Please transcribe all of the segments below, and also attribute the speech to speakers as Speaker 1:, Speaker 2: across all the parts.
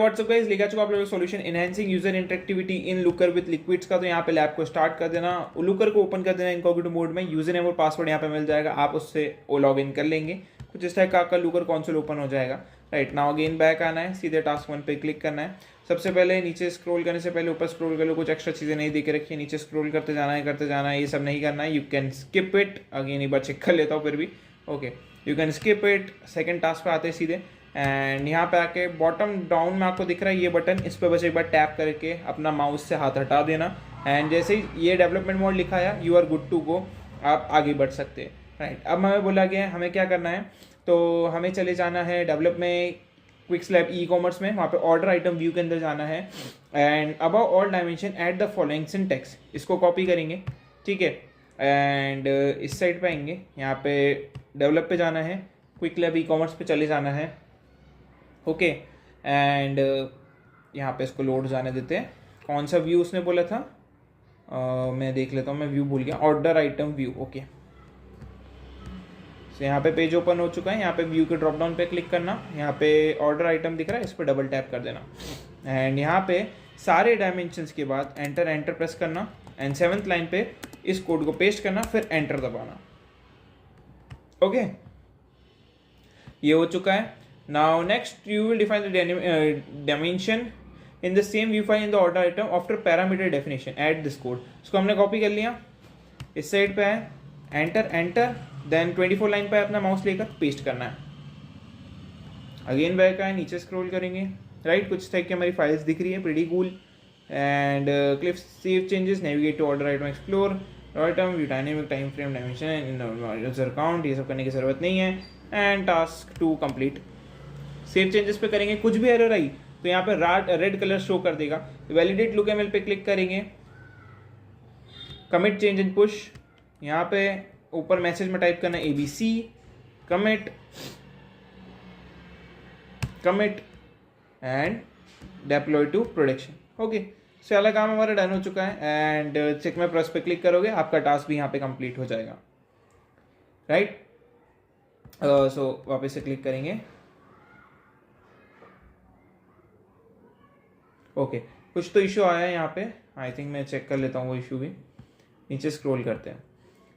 Speaker 1: WhatsApp guys, लेकर चुका आप लोगों को solution enhancing user interactivity in looker with liquids का। तो यहाँ पे लैब को स्टार्ट कर देना, लुकर को ओपन कर देना इनकॉग्निटो मोड में, यूजर नेम और पासवर्ड यहाँ पे मिल जाएगा, आप उससे लॉग इन कर लेंगे। कुछ इस टाइप का आपका लुकर कंसोल ओपन हो जाएगा। राइट नाउ अगेन बैक आना है, सीधे टास्क 1 पे क्लिक करना है। सबसे पहले नीचे स्क्रॉल करने से पहले ऊपर स्क्रॉल कर लो, कुछ एक्स्ट्रा चीज़ें नहीं देके रखी है, नीचे स्क्रॉल करते जाना है, ये सब नहीं करना है। You can skip it, again एक बार चेक कर लेता हूँ फिर भी। Okay, you can skip it. Second task पे आते हैं सीधे, एंड यहाँ पे आके बॉटम डाउन में आपको दिख रहा है ये बटन, इस पर बस एक बार टैप करके अपना माउस से हाथ हटा देना। एंड जैसे ही ये डेवलपमेंट मोड लिखा है, you are good to go, आप आगे बढ़ सकते हैं। राइट, अब हमें बोला गया है हमें क्या करना है, तो हमें चले जाना है डेवलप में, क्विकस्लैब ई कॉमर्स में, वहाँ पे ऑर्डर आइटम व्यू के अंदर जाना है। And above all dimension at the following syntax, इसको कॉपी करेंगे, ठीक है। एंड इस साइड पे आएंगे, यहाँ पे डेवलप पे जाना है, क्विकस्लैब ई कॉमर्स पे चले जाना है। ओके, एंड यहाँ पे इसको लोड जाने देते हैं। कौन सा व्यू उसने बोला था, मैं देख लेता हूँ, मैं व्यू भूल गया, ऑर्डर आइटम व्यू। ओके, तो यहाँ पे पेज ओपन हो चुका है। यहाँ पे व्यू के ड्रॉप डाउन पे क्लिक करना, यहाँ पे ऑर्डर आइटम दिख रहा है, इस पर डबल टैप कर देना। एंड यहाँ पे सारे डायमेंशंस के बाद एंटर प्रेस करना, एंड 7th लाइन पे इस कोड को पेस्ट करना, फिर एंटर दबाना। ओके, ये हो चुका है। Now next you will define the dimension in the same view file in the order item after parameter definition add this code. इसको हमने कॉपी कर लिया, इस साइड पे है, एंटर देन 24 लाइन पे अपना माउस लेकर पेस्ट करना है। अगेन बैक आए, नीचे स्क्रॉल करेंगे। राइट, कुछ टाइप की हमारी फाइल्स दिख रही है, pretty cool. And click save changes, navigate to order item explore item view dynamic time frame dimension user count, ये सब करने की जरूरत नहीं है। And task 2 complete. Save changes पे करेंगे, कुछ भी एरर आई तो यहाँ पे रेड कलर शो कर देगा। वैलिडेट लुक एमएल पे क्लिक करेंगे, कमिट चेंज एंड पुश, यहाँ पे ऊपर मैसेज में टाइप करना ABC commit and deploy to production. Okay, so वाला काम हमारा डन हो चुका है। एंड चेक में प्रेस पे क्लिक करोगे, आपका टास्क भी यहाँ पे कंप्लीट हो जाएगा। राइट, सो वापस से क्लिक करेंगे। ओके, कुछ तो इशू आया है यहाँ पे, आई थिंक मैं चेक कर लेता हूँ वो इशू भी। नीचे स्क्रॉल करते हैं।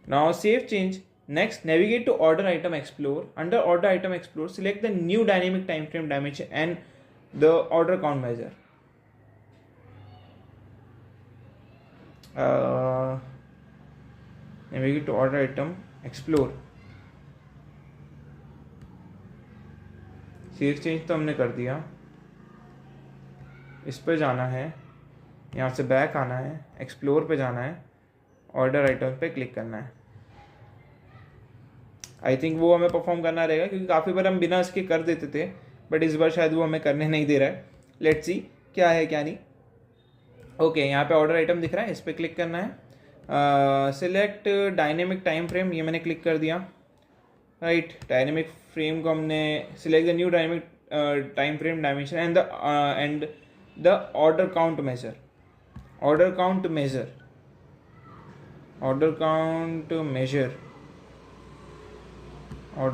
Speaker 1: Now save change, next navigate to order item explore, under order item explore select the new dynamic time frame dimension and the order count measure. Navigate to order item explore, save change तो हमने कर दिया, इस पे जाना है, यहाँ से बैक आना है, एक्सप्लोर पे जाना है, ऑर्डर आइटम पे क्लिक करना है। आई थिंक वो हमें परफॉर्म करना रहेगा, क्योंकि काफ़ी बार हम बिना इसके कर देते थे, बट इस बार शायद वो हमें करने नहीं दे रहा है। लेट्स सी क्या है क्या नहीं। ओके, यहाँ पे ऑर्डर आइटम दिख रहा है, इस पर क्लिक करना है। सिलेक्ट डायनेमिक टाइम फ्रेम, ये मैंने क्लिक कर दिया। राइट, डायनेमिक फ्रेम को हमने select the new dynamic time frame dimension and the order count measure, order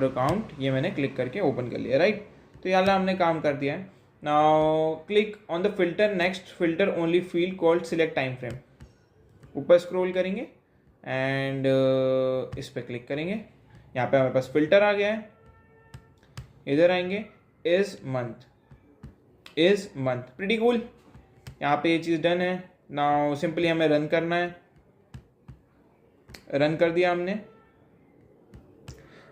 Speaker 1: count ये मैंने क्लिक करके ओपन कर लिया। राइट, तो यहाँ हमने काम कर दिया है। Now click on the filter, next filter only field called select time frame. ऊपर स्क्रॉल करेंगे एंड इस पर क्लिक करेंगे, यहाँ पे हमारे पास फिल्टर आ गया है। इधर आएंगे, इज मंथ, प्रीटी कूल। यहाँ पे ये चीज़ डन है। नाउ सिंपली हमें रन करना है, रन कर दिया हमने।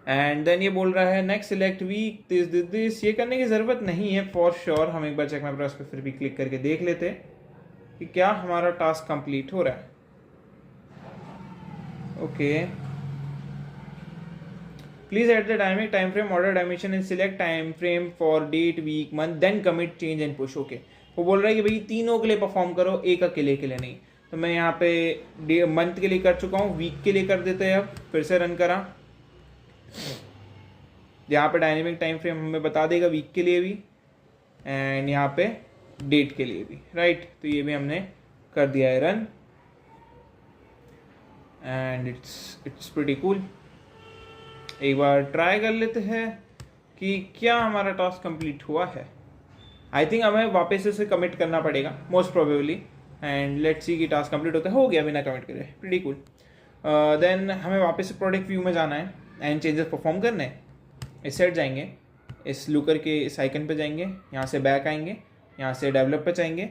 Speaker 1: एंड देन ये बोल रहा है नेक्स्ट सिलेक्ट वीक दिस। ये करने की ज़रूरत नहीं है फॉर श्योर, हम एक बार चेक में प्रेस पे फिर भी क्लिक करके देख लेते कि क्या हमारा टास्क कंप्लीट हो रहा है। Okay, please add the dynamic time frame order dimension and select time frame for date week month then commit change and push. Okay, वो बोल रहा है कि भाई तीनों के लिए परफॉर्म करो, एक अकेले के लिए नहीं। तो मैं यहाँ पे मंथ के लिए कर चुका हूँ, वीक के लिए कर देते हैं। अब फिर से रन करा, यहाँ पे डायनेमिक टाइम फ्रेम हमें बता देगा वीक के लिए भी एंड यहाँ पे डेट के लिए भी। राइट, तो ये भी हमने कर दिया है run and it's pretty cool. एक बार ट्राई कर लेते हैं कि क्या हमारा टास्क कंप्लीट हुआ है। आई थिंक हमें वापस से कमिट करना पड़ेगा most probably, and let's see कि टास्क कंप्लीट होता है, हो गया बिना कमिट करे, प्रीटी कूल। देन हमें वापस से प्रोडक्ट व्यू में जाना है एंड चेंजेस परफॉर्म करने हैं। इस साइड जाएंगे, इस लुकर के इस आइकन पे जाएंगे, यहाँ से बैक आएंगे, यहाँ से डेवलप पे जाएंगे,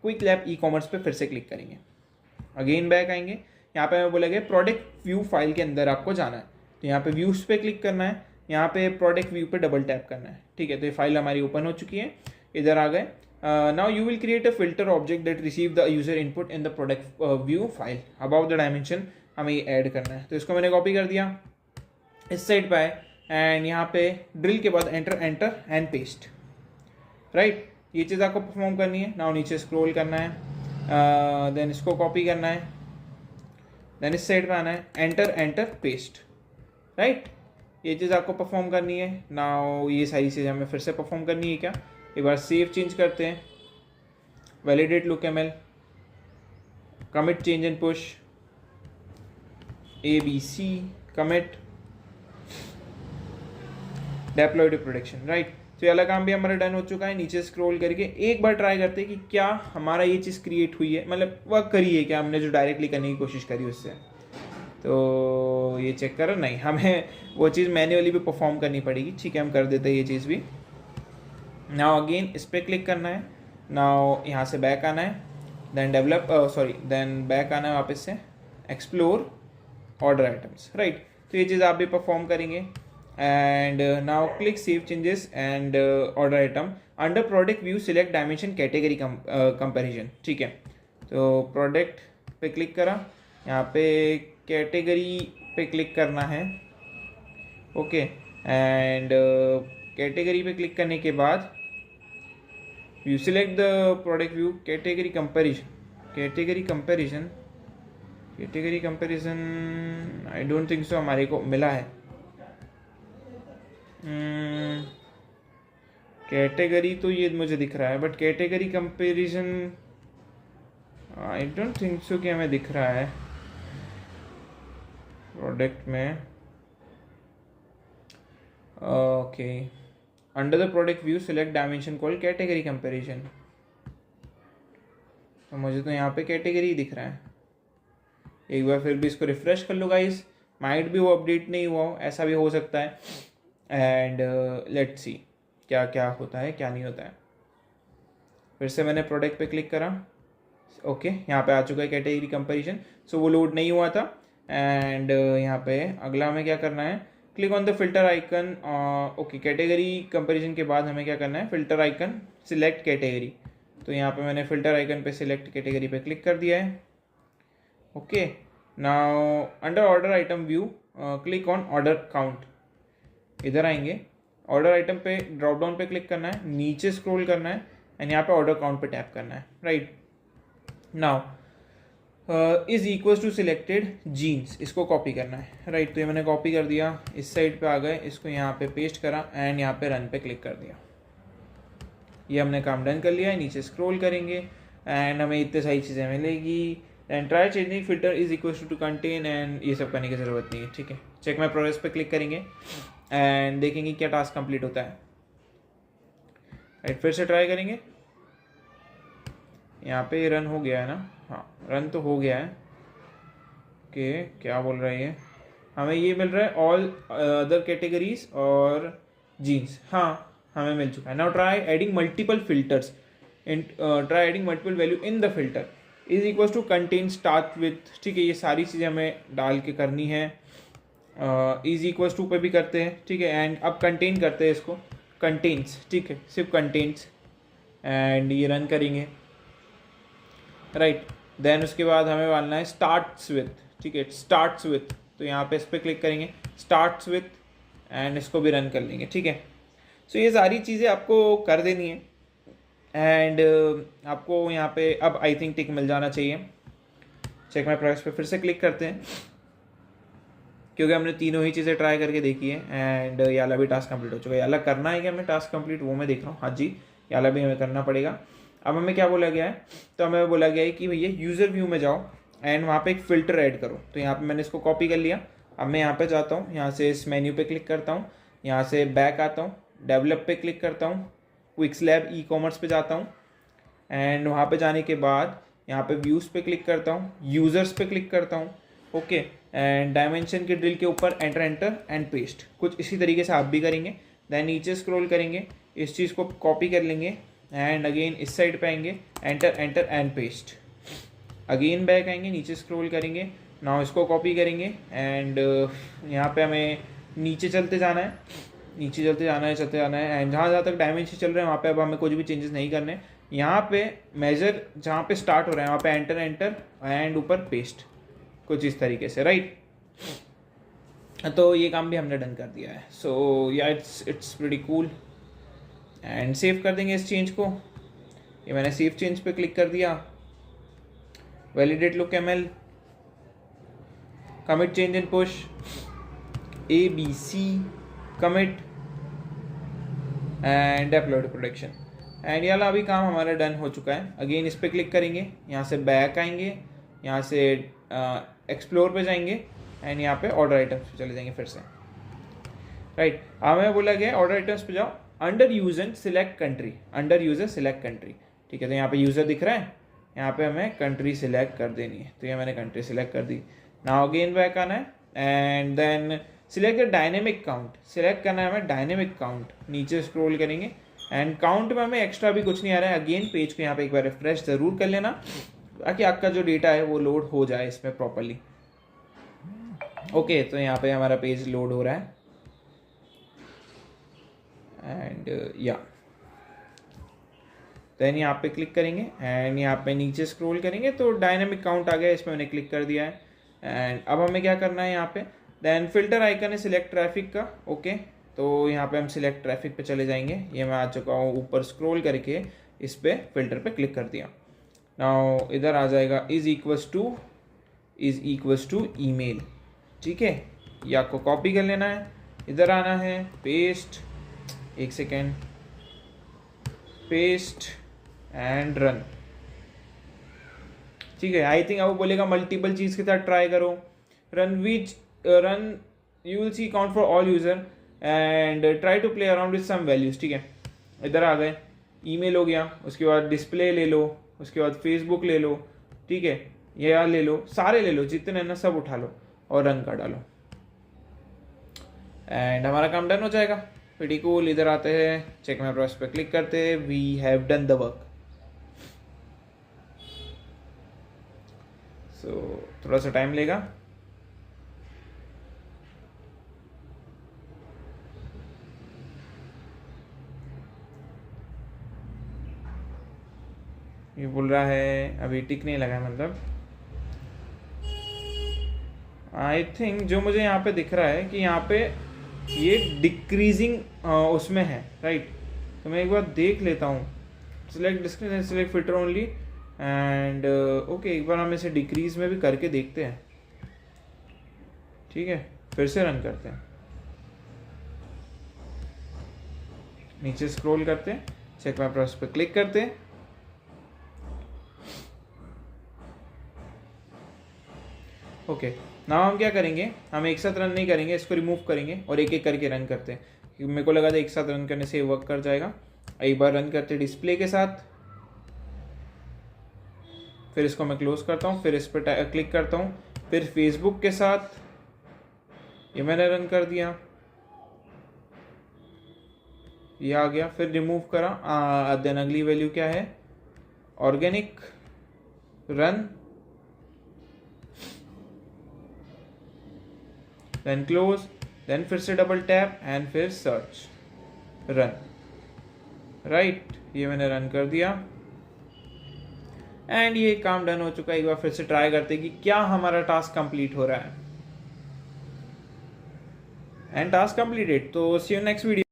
Speaker 1: क्विक लैब ई कॉमर्स पे फिर से क्लिक करेंगे, अगेन बैक आएंगे, यहाँ पे हमें बोला गया प्रोडक्ट व्यू फाइल के अंदर आपको जाना है, तो यहाँ पे व्यूज़ पे क्लिक करना है, यहाँ पे प्रोडक्ट व्यू पे डबल टैप करना है, ठीक है। तो ये फाइल हमारी ओपन हो चुकी है, इधर आ गए। Now you will create a filter object that receive the user input in the product view file about the dimension, हमें ये ऐड करना है। तो इसको मैंने कॉपी कर दिया, इस साइड पे आए एंड यहाँ पे ड्रिल के बाद एंटर एंड पेस्ट, राइट। ये चीज़ आपको परफॉर्म करनी है। नाउ नीचे स्क्रॉल करना है, देन इसको कॉपी करना है, देन इस साइड पे आना है, एंटर पेस्ट, राइट। ये चीज़ आपको परफॉर्म करनी है। नाउ ये सारी चीज़ें हमें फिर से परफॉर्म करनी है क्या, एक बार सेव चेंज करते हैं, validate look ML, commit change and push, ABC commit, deploy to production, right. तो ये वाला काम भी हमारा डन हो चुका है। नीचे स्क्रॉल करके एक बार ट्राई करते हैं कि क्या हमारा ये चीज़ क्रिएट हुई है, मतलब वर्क करी है क्या, हमने जो डायरेक्टली करने की कोशिश करी उससे। तो ये चेक करो, नहीं, हमें वो चीज़ मैन्युअली भी परफॉर्म करनी पड़ेगी, ठीक है, हम कर देते हैं ये चीज़ भी। नाउ अगेन इस पर क्लिक करना है, नाउ यहाँ से बैक आना है, देन देन बैक आना है वापस से, एक्सप्लोर ऑर्डर आइटम्स, राइट। तो ये चीज़ आप भी परफॉर्म करेंगे। And now click save changes and order item, under product view select dimension category comparison, ठीक है। तो प्रोडक्ट पे क्लिक करा, यहाँ पे कैटेगरी पे क्लिक करना है, ओके। एंड कैटेगरी पे क्लिक करने के बाद you select the product view category comparison, I don't think so हमारे को मिला है। कैटेगरी तो ये मुझे दिख रहा है, but category comparison I don't think so कि हमें दिख रहा है प्रोडक्ट में। Okay, under the product view select dimension called category comparison, तो मुझे तो यहाँ पे कैटेगरी दिख रहा है। एक बार फिर भी इसको रिफ्रेश कर लो गाइस, माइट भी वो अपडेट नहीं हुआ हो, ऐसा भी हो सकता है। एंड लेट्स सी क्या क्या होता है क्या नहीं होता है। फिर से मैंने प्रोडक्ट पे क्लिक करा, ओके, यहाँ पे आ चुका है कैटेगरी कंपैरिजन, सो वो लोड नहीं हुआ था। एंड यहाँ पे अगला हमें क्या करना है, click on the filter icon, okay. Category comparison के बाद हमें क्या करना है, फिल्टर आइकन सिलेक्ट कैटेगरी, तो यहाँ पे मैंने फिल्टर आइकन पे सिलेक्ट कैटेगरी पे क्लिक कर दिया है, okay. Now under order item view click on order count, इधर आएंगे, ऑर्डर आइटम पे ड्रॉप डाउन पे क्लिक करना है, नीचे स्क्रॉल करना है एंड यहाँ पे ऑर्डर काउंट पे टैप करना है, right. Now is equals to selected genes, इसको कॉपी करना है, राइट। तो ये मैंने कॉपी कर दिया, इस साइड पे आ गए, इसको यहाँ पे पेस्ट करा एंड यहाँ पे रन पे क्लिक कर दिया। ये हमने काम डन कर लिया है। नीचे स्क्रॉल करेंगे एंड हमें इतनी सारी चीज़ें मिलेगी, and try changing filter is equals to contain, and ये सब करने की ज़रूरत नहीं है, ठीक है। चेक माई प्रोग्रेस पे क्लिक करेंगे एंड देखेंगे क्या टास्क कंप्लीट होता है, राइट। फिर से ट्राई करेंगे, यहाँ पे रन हो गया है ना, हाँ रन तो हो गया है, ओके। क्या बोल रहा है ये, हमें ये मिल रहा है ऑल अदर कैटेगरीज और जीन्स, हाँ हमें मिल चुका है। Now try adding multiple filters in, try adding multiple value in the filter is equals to contain start with, ठीक है। ये सारी चीज़ें हमें डाल के करनी है, इज इक्वल्स टू पे भी करते हैं, ठीक है। एंड अब कंटेन करते हैं इसको, कंटेन्स, ठीक है, सिर्फ कंटेन्स, एंड ये रन करेंगे, राइट। देन उसके बाद हमें डालना है स्टार्ट्स विथ, ठीक है, स्टार्ट्स विथ, तो यहाँ पे इस पर क्लिक करेंगे, स्टार्ट्स विथ, एंड इसको भी रन कर लेंगे, ठीक है। सो ये सारी चीज़ें आपको कर देनी है एंड आपको यहाँ पे अब आई थिंक टिक मिल जाना चाहिए। चेक माई प्रोग्रेस पे फिर से क्लिक करते हैं, क्योंकि हमने तीनों ही चीज़ें ट्राई करके देखी है एंड ये वाला भी टास्क कंप्लीट हो चुका है। ये वाला करना है कि हमें टास्क कंप्लीट, वो मैं देख रहा हूँ, हाँ जी ये वाला भी हमें करना पड़ेगा। अब हमें क्या बोला गया है, तो हमें बोला गया है कि भैया यूज़र व्यू में जाओ एंड वहाँ पे एक फ़िल्टर ऐड करो। तो यहाँ पे मैंने इसको कॉपी कर लिया। अब मैं यहाँ पे जाता हूँ, यहाँ से इस मेन्यू पे क्लिक करता हूँ, यहाँ से बैक आता हूँ, डेवलप पे क्लिक करता हूँ, क्विकस्लैब ई कॉमर्स पे जाता हूँ एंड वहाँ पे जाने के बाद यहाँ पे व्यूज़ पे क्लिक करता हूँ, यूज़र्स पे क्लिक करता हूँ, ओके, एंड डायमेंशन के ड्रिल के ऊपर एंटर एंटर एंड पेस्ट, कुछ इसी तरीके से आप भी करेंगे। देन नीचे स्क्रॉल करेंगे, इस चीज़ को कॉपी कर लेंगे एंड अगेन इस साइड पे आएंगे, enter enter and paste, again back आएंगे, नीचे स्क्रॉल करेंगे, नाउ इसको कॉपी करेंगे एंड यहाँ पे हमें नीचे चलते जाना है, नीचे चलते जाना है, चलते जाना है एंड जहाँ तक डायमेंशन चल रहे हैं वहाँ पे अब हमें कुछ भी चेंजेस नहीं करने। यहाँ पे मेजर जहाँ पे स्टार्ट हो रहा है वहाँ पे एंटर एंटर एंड ऊपर पेस्ट, कुछ इस तरीके से, राइट। तो ये काम भी हमने डन कर दिया है। सो या it's pretty cool and save कर देंगे इस चेंज को। ये मैंने सेव चेंज पे क्लिक कर दिया, validate look ML, commit change in push ABC, commit and upload production and यार अभी काम हमारा डन हो चुका है। अगेन इस पर क्लिक करेंगे, यहाँ से बैक आएंगे, यहाँ से एक्सप्लोर पे जाएंगे एंड यहाँ पे ऑर्डर आइटम्स पे चले जाएंगे फिर से, राइट। हमें बोला गया ऑर्डर आइटम्स पे जाओ, under user select country, under user select country, ठीक है। तो यहाँ पे यूज़र दिख रहा है, यहाँ पे हमें कंट्री सिलेक्ट कर देनी है, तो ये मैंने कंट्री सिलेक्ट कर दी। नाउ अगेन बैक आना है and then select dynamic count, select करना है हमें डायनेमिक काउंट, नीचे स्क्रॉल करेंगे एंड काउंट में हमें एक्स्ट्रा भी कुछ नहीं आ रहा है। अगेन पेज को यहाँ पे एक बार रिफ्रेश ज़रूर कर लेना ताकि आपका जो डेटा है वो लोड हो जाए इसमें प्रॉपरली, ओके। तो यहाँ पे हमारा पेज लोड हो रहा है एंड या देन यहाँ पे क्लिक करेंगे एंड यहाँ पे नीचे स्क्रॉल करेंगे तो डायनेमिक काउंट आ गया, इसमें मैंने क्लिक कर दिया है एंड अब हमें क्या करना है यहाँ पे, देन फिल्टर आइकन है सिलेक्ट ट्रैफिक का, ओके। तो यहाँ पे हम सिलेक्ट ट्रैफिक पे चले जाएंगे, ये मैं आ चुका हूँ, ऊपर स्क्रॉल करके इस पे फिल्टर पे क्लिक कर दिया। नाउ इधर आ जाएगा इज इक्वल्स टू ईमेल, ठीक है। ये आपको कॉपी कर लेना है, इधर आना है, पेस्ट, एक सेकेंड, पेस्ट एंड रन, ठीक है। आई थिंक अब बोलेगा मल्टीपल चीज़ के साथ ट्राई करो, run you will see count for all user and try to play around with some values, ठीक है। इधर आ गए, ईमेल हो गया, उसके बाद डिस्प्ले ले लो, उसके बाद फेसबुक ले लो, ठीक है, ये यार ले लो, सारे ले लो, जितने ना सब उठा लो और रन कर डालो एंड हमारा काम डन हो जाएगा। Pretty cool. इधर आते हैं, चेक माय प्रोसेस पे क्लिक करते हैं, we have done the work. So थोड़ा सा टाइम लेगा, ये बोल रहा है अभी टिक नहीं लगा, मतलब आई थिंक जो मुझे यहाँ पे दिख रहा है कि यहाँ पे ये डिक्रीजिंग उसमें है, राइट। तो मैं एक बार देख लेता हूँ, select decrease, select filter only and okay, एक बार हम इसे डिक्रीज में भी करके देखते हैं, ठीक है। फिर से रन करते हैं, नीचे स्क्रॉल करते हैं, चेक माय प्रोसेस पे क्लिक करते हैं, ओके। नाउ हम क्या करेंगे, हम एक साथ रन नहीं करेंगे, इसको रिमूव करेंगे और एक एक करके रन करते हैं, क्योंकि मेरे को लगा था एक साथ रन करने से वर्क कर जाएगा। एक बार रन करते डिस्प्ले के साथ, फिर इसको मैं क्लोज करता हूँ, फिर इस पर क्लिक करता हूँ, फिर फेसबुक के साथ, ये मैंने रन कर दिया, ये आ गया, फिर रिमूव करा, देन अगली वैल्यू क्या है, organic, run, then close, then फिर से डबल टैप एंड फिर सर्च, रन, राइट। ये मैंने रन कर दिया एंड ये काम डन हो चुका है। एक बार फिर से ट्राई करते हैं कि क्या हमारा टास्क कंप्लीट हो रहा है एंड टास्क कंप्लीटेड। तो सी यू नेक्स्ट वीडियो।